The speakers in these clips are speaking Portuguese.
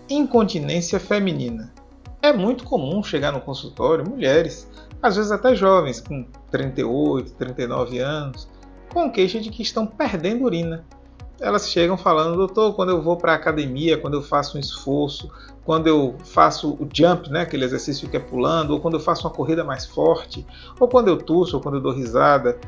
Incontinência feminina. É muito comum chegar no consultório mulheres, às vezes até jovens, com 38, 39 anos, com queixa de que estão perdendo urina. Elas chegam falando: doutor, quando eu vou para a academia, quando eu faço um esforço, quando eu faço o jump, né, aquele exercício que é pulando, ou quando eu faço uma corrida mais forte, ou quando eu tuço, ou quando eu dou risada,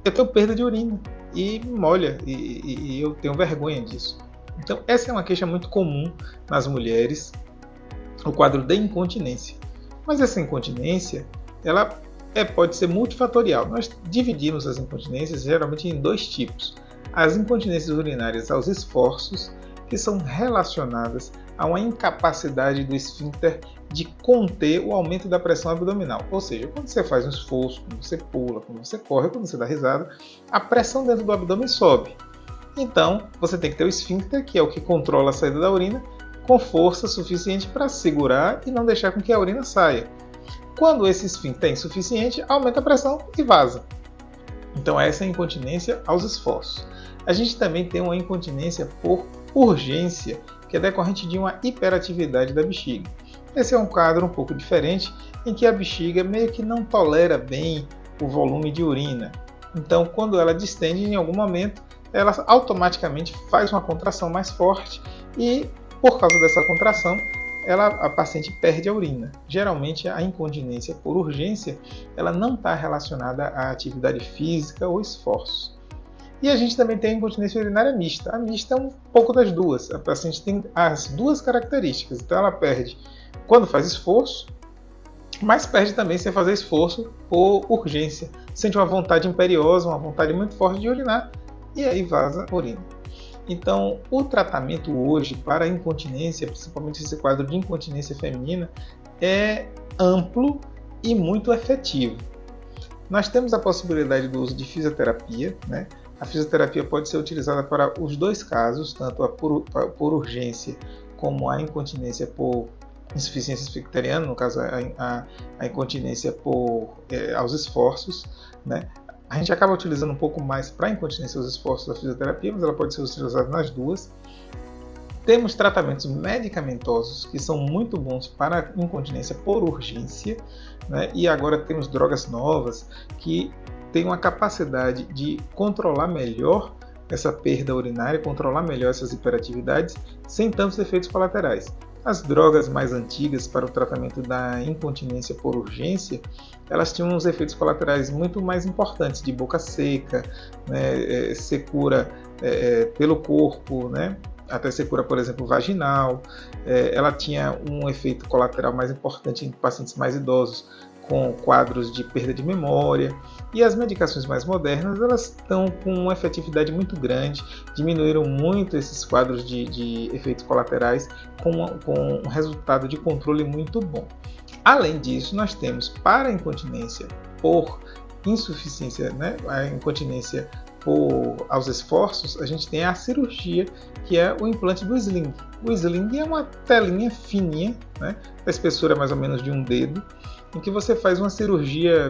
eu tenho perda de urina e me molha, e eu tenho vergonha disso. Então, essa é uma queixa muito comum nas mulheres, o quadro de incontinência. Mas essa incontinência, ela pode ser multifatorial. Nós dividimos as incontinências geralmente em dois tipos. As incontinências urinárias aos esforços, que são relacionadas a uma incapacidade do esfíncter de conter o aumento da pressão abdominal. Ou seja, quando você faz um esforço, quando você pula, quando você corre, quando você dá risada, a pressão dentro do abdômen sobe. Então, você tem que ter o esfíncter, que é o que controla a saída da urina, com força suficiente para segurar e não deixar com que a urina saia. Quando esse esfíncter é insuficiente, aumenta a pressão e vaza. Então, essa é a incontinência aos esforços. A gente também tem uma incontinência por urgência, que é decorrente de uma hiperatividade da bexiga. Esse é um quadro um pouco diferente, em que a bexiga meio que não tolera bem o volume de urina. Então, quando ela distende, em algum momento, ela automaticamente faz uma contração mais forte e, por causa dessa contração, a paciente perde a urina. Geralmente, a incontinência por urgência ela não está relacionada à atividade física ou esforço. E a gente também tem a incontinência urinária mista. A mista é um pouco das duas. A paciente tem as duas características. Então, ela perde quando faz esforço, mas perde também sem fazer esforço por urgência. Sente uma vontade imperiosa, uma vontade muito forte de urinar, e aí vaza a urina. Então, o tratamento hoje para a incontinência, principalmente esse quadro de incontinência feminina, é amplo e muito efetivo. Nós temos a possibilidade do uso de fisioterapia, né? A fisioterapia pode ser utilizada para os dois casos, tanto a por urgência como a incontinência por insuficiência esficteriana, no caso a incontinência aos esforços, né? A gente acaba utilizando um pouco mais para a incontinência aos esforços da fisioterapia, mas ela pode ser utilizada nas duas. Temos tratamentos medicamentosos que são muito bons para a incontinência por urgência, né? E agora temos drogas novas que têm uma capacidade de controlar melhor essa perda urinária, controlar melhor essas hiperatividades, sem tantos efeitos colaterais. As drogas mais antigas para o tratamento da incontinência por urgência, elas tinham uns efeitos colaterais muito mais importantes, de boca seca, né, secura pelo corpo, né, até secura, por exemplo, vaginal. Ela tinha um efeito colateral mais importante em pacientes mais idosos, com quadros de perda de memória. E as medicações mais modernas, elas estão com uma efetividade muito grande, diminuíram muito esses quadros de efeitos colaterais, com um resultado de controle muito bom. Além disso, nós temos para a incontinência por insuficiência, né, a incontinência aos esforços, a gente tem a cirurgia, que é o implante do sling. O sling é uma telinha fininha, né, da espessura mais ou menos de um dedo, em que você faz uma cirurgia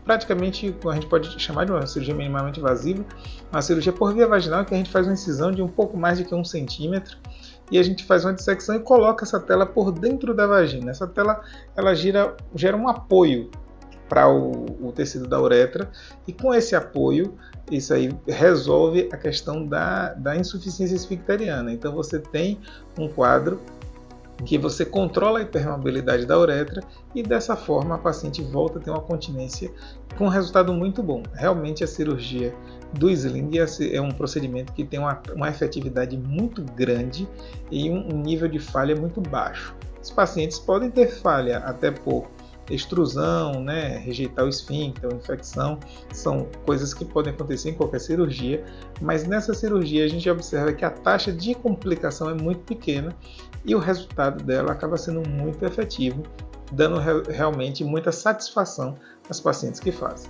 praticamente, a gente pode chamar de uma cirurgia minimamente invasiva, uma cirurgia por via vaginal, que a gente faz uma incisão de um pouco mais de que 1 centímetro, e a gente faz uma dissecção e coloca essa tela por dentro da vagina. Essa tela ela gera um apoio para o tecido da uretra, e com esse apoio, isso aí resolve a questão da insuficiência esficteriana. Então você tem um quadro em que você controla a hipermobilidade da uretra e dessa forma a paciente volta a ter uma continência com um resultado muito bom. Realmente a cirurgia do sling é um procedimento que tem uma efetividade muito grande e um nível de falha muito baixo. Os pacientes podem ter falha até por extrusão, né, rejeitar o esfíncter ou infecção, são coisas que podem acontecer em qualquer cirurgia, mas nessa cirurgia a gente observa que a taxa de complicação é muito pequena e o resultado dela acaba sendo muito efetivo, dando realmente muita satisfação às pacientes que fazem.